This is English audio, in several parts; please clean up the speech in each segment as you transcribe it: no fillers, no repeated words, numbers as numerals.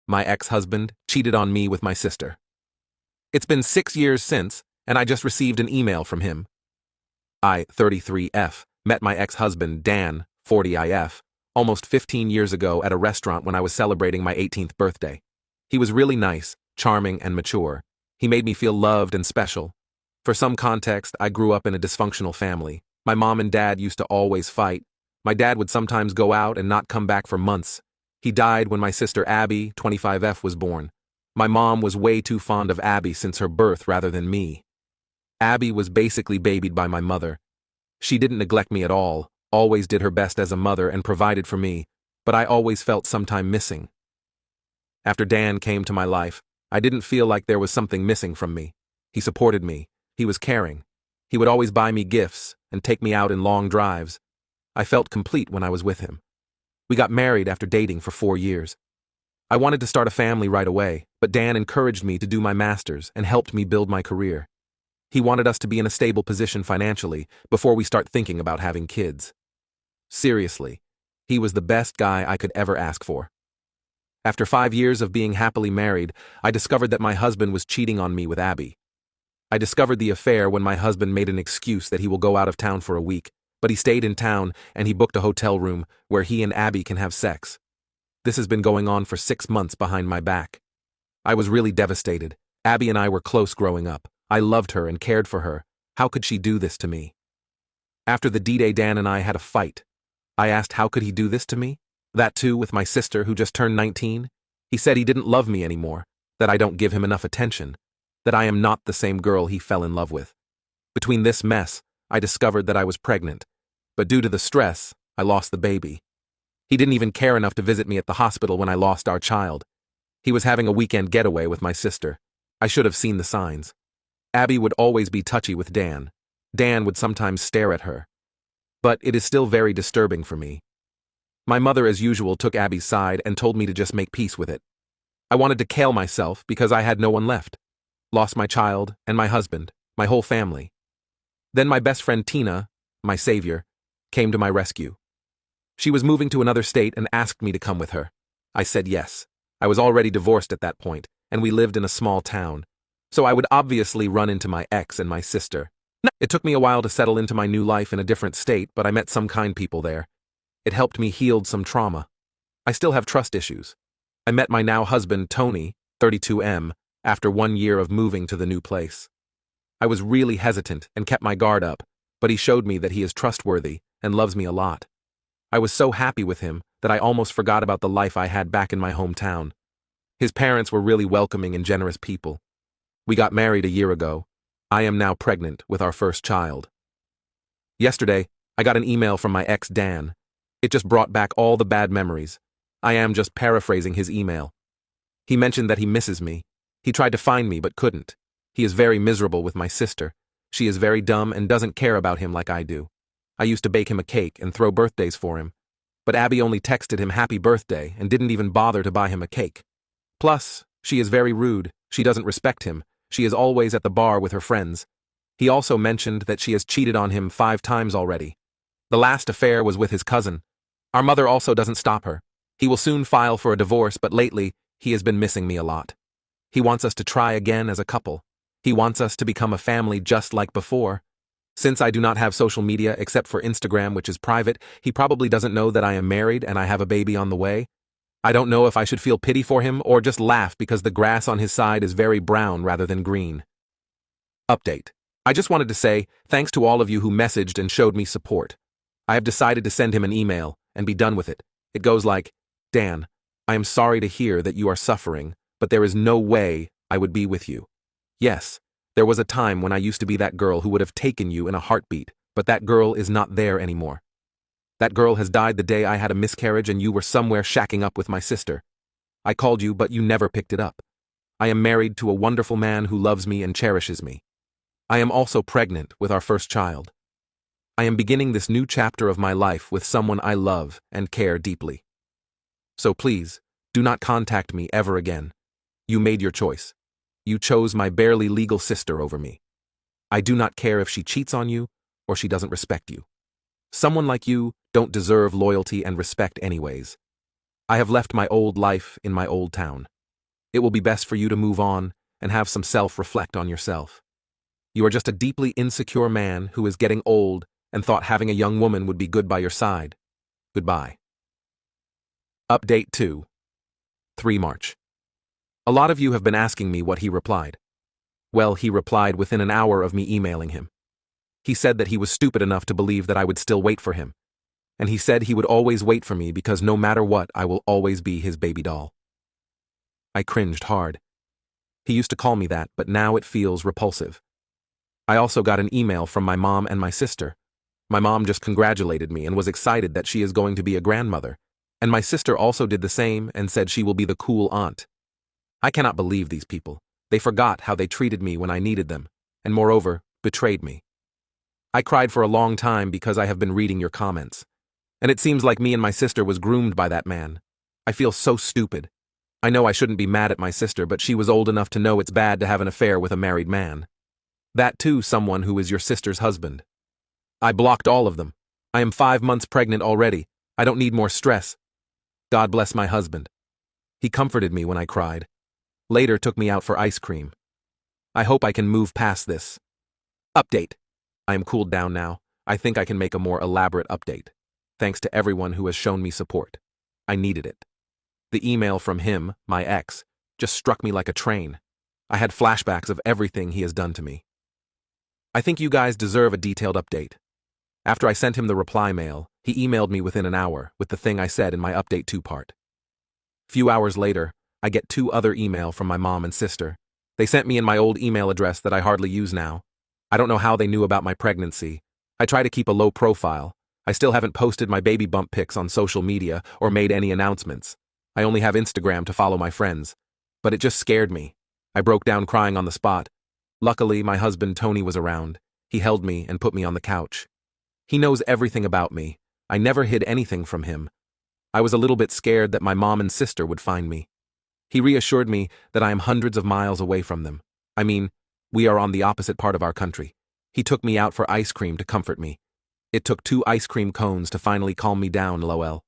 My ex-husband cheated on me with my sister. It's been 6 years since, and I just received an email from him. I, 33F, met my ex-husband, Dan, 40IF, almost 15 years ago at a restaurant when I was celebrating my 18th birthday. He was really nice, charming, and mature. He made me feel loved and special. For some context, I grew up in a dysfunctional family. My mom and dad used to always fight. My dad would sometimes go out and not come back for months. He died when my sister Abby, 25F, was born. My mom was way too fond of Abby since her birth rather than me. Abby was basically babied by my mother. She didn't neglect me at all, always did her best as a mother and provided for me, but I always felt sometime missing. After Dan came to my life, I didn't feel like there was something missing from me. He supported me. He was caring. He would always buy me gifts and take me out in long drives. I felt complete when I was with him. We got married after dating for 4 years. I wanted to start a family right away, but Dan encouraged me to do my master's and helped me build my career. He wanted us to be in a stable position financially before we start thinking about having kids. Seriously, he was the best guy I could ever ask for. After 5 years of being happily married, I discovered that my husband was cheating on me with Abby. I discovered the affair when my husband made an excuse that he will go out of town for a week, but he stayed in town and he booked a hotel room where he and Abby can have sex. This has been going on for 6 months behind my back. I was really devastated. Abby and I were close growing up. I loved her and cared for her. How could she do this to me? After the D-Day, Dan and I had a fight. I asked how could he do this to me? That too with my sister who just turned 19? He said he didn't love me anymore, that I don't give him enough attention, that I am not the same girl he fell in love with. Between this mess, I discovered that I was pregnant, but due to the stress, I lost the baby. He didn't even care enough to visit me at the hospital when I lost our child. He was having a weekend getaway with my sister. I should have seen the signs. Abby would always be touchy with Dan. Dan would sometimes stare at her. But it is still very disturbing for me. My mother, as usual, took Abby's side and told me to just make peace with it. I wanted to kill myself because I had no one left. Lost my child and my husband, my whole family. Then my best friend Tina, my savior, came to my rescue. She was moving to another state and asked me to come with her. I said yes. I was already divorced at that point, and we lived in a small town. So I would obviously run into my ex and my sister. It took me a while to settle into my new life in a different state, but I met some kind people there. It helped me heal some trauma. I still have trust issues. I met my now husband, Tony, 32M, after 1 year of moving to the new place. I was really hesitant and kept my guard up, but he showed me that he is trustworthy and loves me a lot. I was so happy with him that I almost forgot about the life I had back in my hometown. His parents were really welcoming and generous people. We got married a year ago. I am now pregnant with our first child. Yesterday, I got an email from my ex, Dan. It just brought back all the bad memories. I am just paraphrasing his email. He mentioned that he misses me. He tried to find me but couldn't. He is very miserable with my sister. She is very dumb and doesn't care about him like I do. I used to bake him a cake and throw birthdays for him. But Abby only texted him happy birthday and didn't even bother to buy him a cake. Plus, she is very rude. She doesn't respect him. She is always at the bar with her friends. He also mentioned that she has cheated on him 5 times already. The last affair was with his cousin. Our mother also doesn't stop her. He will soon file for a divorce, but lately, he has been missing me a lot. He wants us to try again as a couple. He wants us to become a family just like before. Since I do not have social media except for Instagram, which is private, he probably doesn't know that I am married and I have a baby on the way. I don't know if I should feel pity for him or just laugh because the grass on his side is very brown rather than green. Update. I just wanted to say thanks to all of you who messaged and showed me support. I have decided to send him an email and be done with it. It goes like, Dan, I am sorry to hear that you are suffering, but there is no way I would be with you. Yes, there was a time when I used to be that girl who would have taken you in a heartbeat, but that girl is not there anymore. That girl has died the day I had a miscarriage and you were somewhere shacking up with my sister. I called you, but you never picked it up. I am married to a wonderful man who loves me and cherishes me. I am also pregnant with our first child. I am beginning this new chapter of my life with someone I love and care deeply. So please, do not contact me ever again. You made your choice. You chose my barely legal sister over me. I do not care if she cheats on you or she doesn't respect you. Someone like you don't deserve loyalty and respect anyways. I have left my old life in my old town. It will be best for you to move on and have some self-reflect on yourself. You are just a deeply insecure man who is getting old and thought having a young woman would be good by your side. Goodbye. Update 2. 3 March. A lot of you have been asking me what he replied. Well, he replied within an hour of me emailing him. He said that he was stupid enough to believe that I would still wait for him. And he said he would always wait for me because no matter what, I will always be his baby doll. I cringed hard. He used to call me that, but now it feels repulsive. I also got an email from my mom and my sister. My mom just congratulated me and was excited that she is going to be a grandmother, and my sister also did the same and said she will be the cool aunt. I cannot believe these people. They forgot how they treated me when I needed them, and moreover, betrayed me. I cried for a long time because I have been reading your comments. And it seems like me and my sister was groomed by that man. I feel so stupid. I know I shouldn't be mad at my sister, but she was old enough to know it's bad to have an affair with a married man. That too, someone who is your sister's husband. I blocked all of them. I am 5 months pregnant already. I don't need more stress. God bless my husband. He comforted me when I cried. Later took me out for ice cream. I hope I can move past this. Update. I am cooled down now. I think I can make a more elaborate update. Thanks to everyone who has shown me support. I needed it. The email from him, my ex, just struck me like a train. I had flashbacks of everything he has done to me. I think you guys deserve a detailed update. After I sent him the reply mail, he emailed me within an hour with the thing I said in my update 2 part. Few hours later, I get 2 other email from my mom and sister. They sent me in my old email address that I hardly use now. I don't know how they knew about my pregnancy. I try to keep a low profile. I still haven't posted my baby bump pics on social media or made any announcements. I only have Instagram to follow my friends. But it just scared me. I broke down crying on the spot. Luckily, my husband Tony was around. He held me and put me on the couch. He knows everything about me. I never hid anything from him. I was a little bit scared that my mom and sister would find me. He reassured me that I am hundreds of miles away from them. I mean, we are on the opposite part of our country. He took me out for ice cream to comfort me. It took 2 ice cream cones to finally calm me down, lol.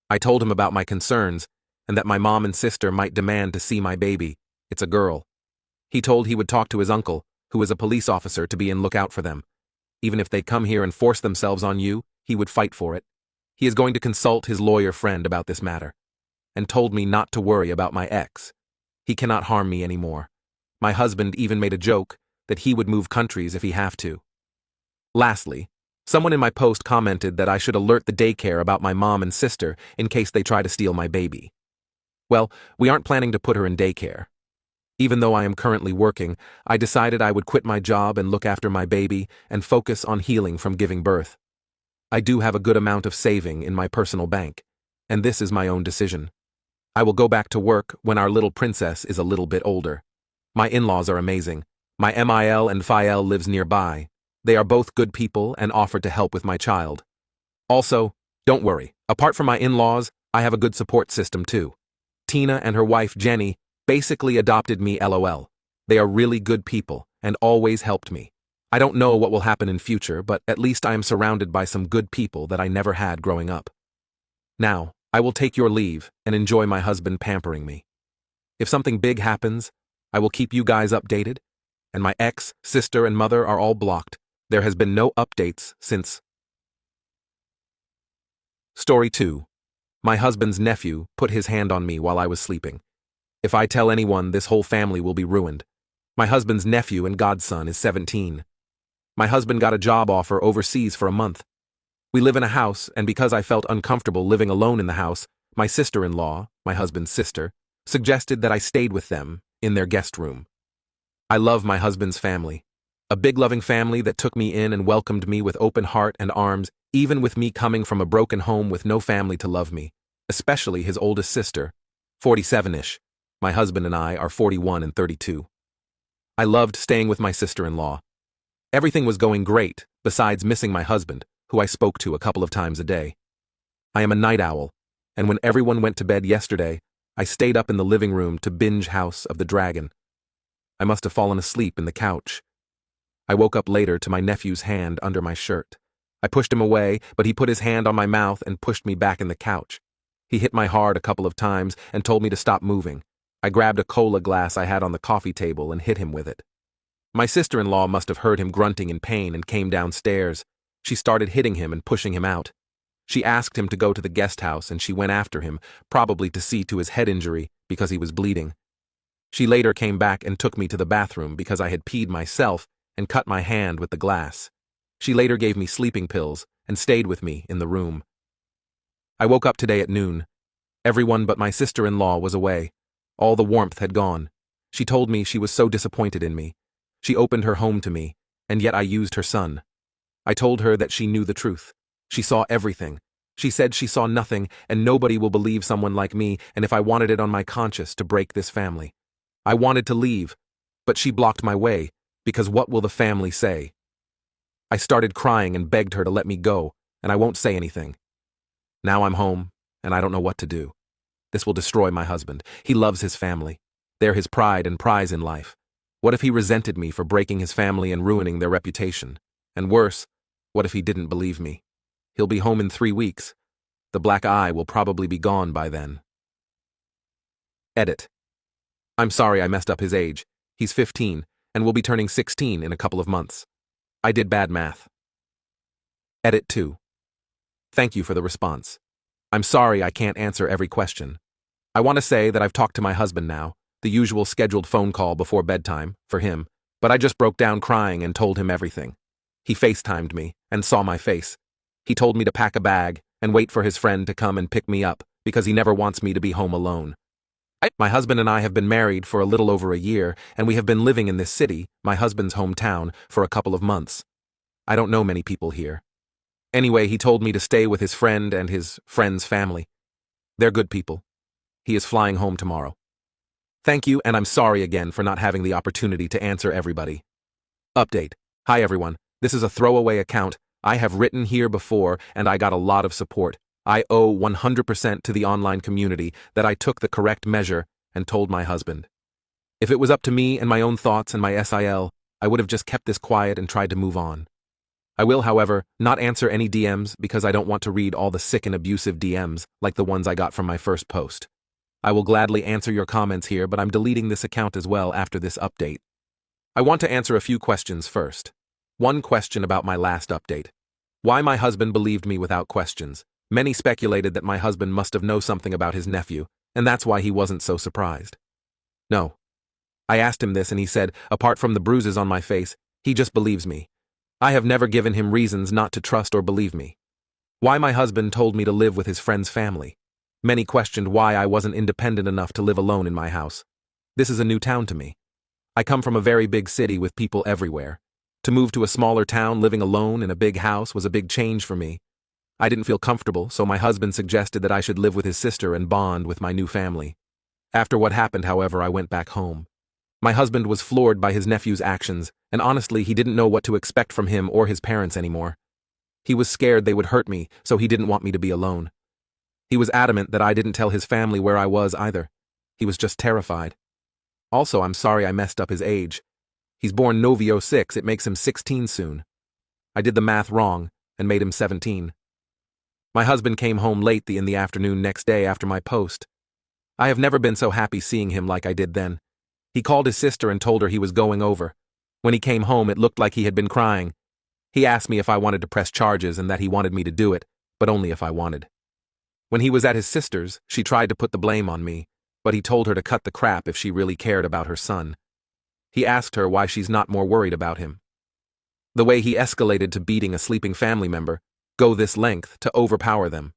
I told him about my concerns and that my mom and sister might demand to see my baby. It's a girl. He told he would talk to his uncle, who is a police officer, to be in lookout for them. Even if they come here and force themselves on you, he would fight for it. He is going to consult his lawyer friend about this matter, and told me not to worry about my ex. He cannot harm me anymore. My husband even made a joke that he would move countries if he have to. Lastly, someone in my post commented that I should alert the daycare about my mom and sister in case they try to steal my baby. Well, we aren't planning to put her in daycare. Even though I am currently working, I decided I would quit my job and look after my baby and focus on healing from giving birth. I do have a good amount of saving in my personal bank, and this is my own decision. I will go back to work when our little princess is a little bit older. My in-laws are amazing. My MIL and FIL lives nearby. They are both good people and offered to help with my child. Also, don't worry, apart from my in-laws, I have a good support system too. Tina and her wife Jenny basically adopted me, lol. They are really good people and always helped me. I don't know what will happen in future, but at least I am surrounded by some good people that I never had growing up. Now, I will take your leave and enjoy my husband pampering me. If something big happens, I will keep you guys updated, and my ex, sister, and mother are all blocked. There has been no updates since. Story 2. My husband's nephew put his hand on me while I was sleeping. If I tell anyone, this whole family will be ruined. My husband's nephew and godson is 17. My husband got a job offer overseas for a month. We live in a house, and because I felt uncomfortable living alone in the house, my sister-in-law, my husband's sister, suggested that I stayed with them in their guest room. I love my husband's family. A big loving family that took me in and welcomed me with open heart and arms, even with me coming from a broken home with no family to love me, especially his oldest sister, 47-ish. My husband and I are 41 and 32. I loved staying with my sister-in-law. Everything was going great, besides missing my husband, who I spoke to a couple of times a day. I am a night owl, and when everyone went to bed yesterday, I stayed up in the living room to binge House of the Dragon. I must have fallen asleep in the couch. I woke up later to my nephew's hand under my shirt. I pushed him away, but he put his hand on my mouth and pushed me back in the couch. He hit my heart a couple of times and told me to stop moving. I grabbed a cola glass I had on the coffee table and hit him with it. My sister-in-law must have heard him grunting in pain and came downstairs. She started hitting him and pushing him out. She asked him to go to the guest house and she went after him, probably to see to his head injury because he was bleeding. She later came back and took me to the bathroom because I had peed myself and cut my hand with the glass. She later gave me sleeping pills and stayed with me in the room. I woke up today at noon. Everyone but my sister-in-law was away. All the warmth had gone. She told me she was so disappointed in me. She opened her home to me, and yet I used her son. I told her that she knew the truth. She saw everything. She said she saw nothing, and nobody will believe someone like me, and if I wanted it on my conscience to break this family. I wanted to leave, but she blocked my way, because what will the family say? I started crying and begged her to let me go, and I won't say anything. Now I'm home, and I don't know what to do. This will destroy my husband. He loves his family. They're his pride and prize in life. What if he resented me for breaking his family and ruining their reputation? And worse, what if he didn't believe me? He'll be home in 3 weeks. The black eye will probably be gone by then. Edit. I'm sorry I messed up his age. He's 15, and will be turning 16 in a couple of months. I did bad math. Edit 2. Thank you for the response. I'm sorry I can't answer every question. I want to say that I've talked to my husband now, the usual scheduled phone call before bedtime, for him, but I just broke down crying and told him everything. He FaceTimed me and saw my face. He told me to pack a bag and wait for his friend to come and pick me up because he never wants me to be home alone. My husband and I have been married for a little over a year, and we have been living in this city, my husband's hometown, for a couple of months. I don't know many people here. Anyway, he told me to stay with his friend and his friend's family. They're good people. He is flying home tomorrow. Thank you, and I'm sorry again for not having the opportunity to answer everybody. Update. Hi everyone, this is a throwaway account. I have written here before, and I got a lot of support. I owe 100% to the online community that I took the correct measure and told my husband. If it was up to me and my own thoughts and my SIL, I would have just kept this quiet and tried to move on. I will, however, not answer any DMs because I don't want to read all the sick and abusive DMs like the ones I got from my first post. I will gladly answer your comments here, but I'm deleting this account as well after this update. I want to answer a few questions first. One question about my last update. Why my husband believed me without questions. Many speculated that my husband must have known something about his nephew, and that's why he wasn't so surprised. No. I asked him this and he said, apart from the bruises on my face, he just believes me. I have never given him reasons not to trust or believe me. Why my husband told me to live with his friend's family. Many questioned why I wasn't independent enough to live alone in my house. This is a new town to me. I come from a very big city with people everywhere. To move to a smaller town living alone in a big house was a big change for me. I didn't feel comfortable, so my husband suggested that I should live with his sister and bond with my new family. After what happened, however, I went back home. My husband was floored by his nephew's actions, and honestly, he didn't know what to expect from him or his parents anymore. He was scared they would hurt me, so he didn't want me to be alone. He was adamant that I didn't tell his family where I was either. He was just terrified. Also, I'm sorry I messed up his age. He's born Novio 6, it makes him 16 soon. I did the math wrong and made him 17. My husband came home late in the afternoon next day after my post. I have never been so happy seeing him like I did then. He called his sister and told her he was going over. When he came home, it looked like he had been crying. He asked me if I wanted to press charges and that he wanted me to do it, but only if I wanted. When he was at his sister's, she tried to put the blame on me, but he told her to cut the crap if she really cared about her son. He asked her why she's not more worried about him. The way he escalated to beating a sleeping family member, go this length to overpower them.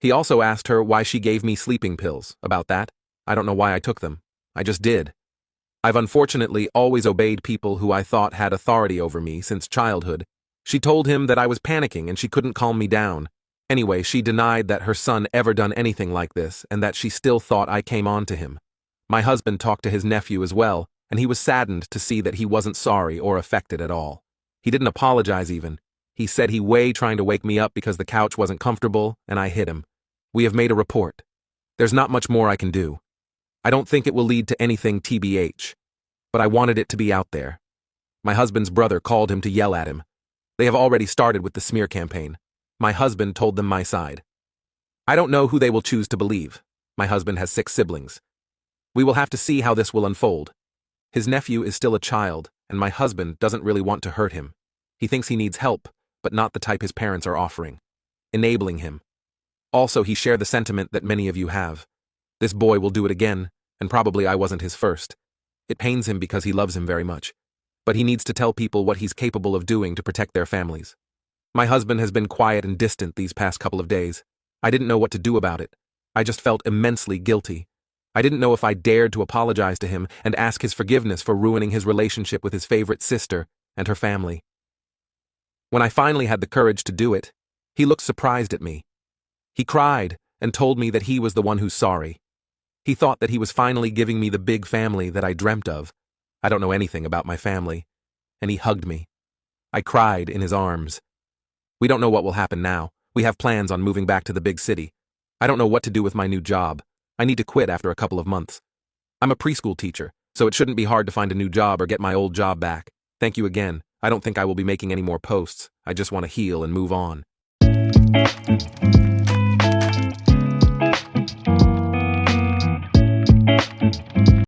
He also asked her why she gave me sleeping pills. About that, I don't know why I took them. I just did. I've unfortunately always obeyed people who I thought had authority over me since childhood. She told him that I was panicking and she couldn't calm me down. Anyway, she denied that her son ever done anything like this and that she still thought I came on to him. My husband talked to his nephew as well, and he was saddened to see that he wasn't sorry or affected at all. He didn't apologize even. He said he was trying to wake me up because the couch wasn't comfortable, and I hit him. We have made a report. There's not much more I can do. I don't think it will lead to anything TBH, but I wanted it to be out there. My husband's brother called him to yell at him. They have already started with the smear campaign. My husband told them my side. I don't know who they will choose to believe. My husband has 6 siblings. We will have to see how this will unfold. His nephew is still a child, and my husband doesn't really want to hurt him. He thinks he needs help, but not the type his parents are offering. Enabling him. Also, he shared the sentiment that many of you have. This boy will do it again, and probably I wasn't his first. It pains him because he loves him very much. But he needs to tell people what he's capable of doing to protect their families. My husband has been quiet and distant these past couple of days. I didn't know what to do about it. I just felt immensely guilty. I didn't know if I dared to apologize to him and ask his forgiveness for ruining his relationship with his favorite sister and her family. When I finally had the courage to do it, he looked surprised at me. He cried and told me that he was the one who's sorry. He thought that he was finally giving me the big family that I dreamt of. I don't know anything about my family. And he hugged me. I cried in his arms. We don't know what will happen now. We have plans on moving back to the big city. I don't know what to do with my new job. I need to quit after a couple of months. I'm a preschool teacher, so it shouldn't be hard to find a new job or get my old job back. Thank you again. I don't think I will be making any more posts. I just want to heal and move on.